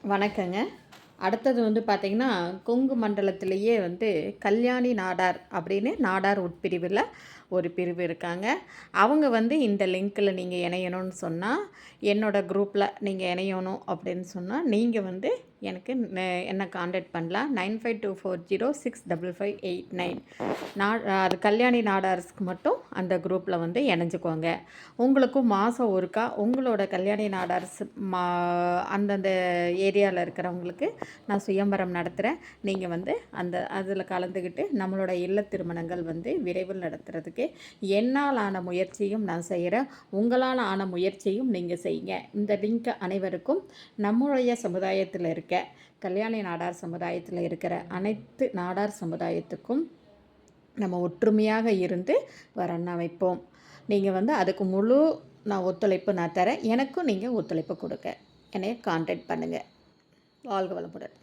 வணக்கங்க. அடுத்தது வந்து பார்த்தீங்கன்னா, கொங்கு மண்டலத்திலேயே வந்து கல்யாணி நாடார் அப்படின்னு நாடார் உட்பிரிவில ஒரு பிரிவு இருக்காங்க. அவங்க வந்து இந்த லிங்க்கில நீங்க இணையணும்னு சொன்னா, என்னோட குரூப்ல நீங்க இணையணும் அப்படின்னு சொன்னா, நீங்க வந்து எனக்கு என்ன கான்டாக்ட் பண்ணலாம். 9524065589 அது கல்யாணி நாடார்ஸ்க்கு மட்டும் அந்த குரூப்ல வந்து இணைஞ்சுக்கோங்க. உங்களுக்கும் மாதம் ஒருக்கா உங்களோட கல்யாணி நாடார்ஸ் மா அந்தந்த ஏரியாவில் இருக்கிறவங்களுக்கு நான் சுயம்பரம் நடத்துகிறேன். நீங்கள் வந்து அதில் கலந்துக்கிட்டு நம்மளோட இல்ல திருமணங்கள் வந்து விரைவில் நடத்துறதுக்கு என்னால் ஆன முயற்சியும் நான் செய்கிறேன். உங்களால் ஆன முயற்சியும் நீங்கள் செய்யுங்க. இந்த லிங்க் அனைவருக்கும் நம்முடைய சமுதாயத்தில் இருக்க கல்யாணி நாடார் சமுதாயத்தில் இருக்கிற அனைத்து நாடார் சமுதாயத்துக்கும் நம்ம ஒற்றுமையாக இருந்து வரணும் வைப்போம். நீங்கள் வந்து அதுக்கு முழு ஒத்துழைப்பு நான் தரேன். எனக்கும் நீங்கள் ஒத்துழைப்பு கொடுங்க. என்னைய கான்டாக்ட் பண்ணுங்கள். வாழ்க வளமுடன்.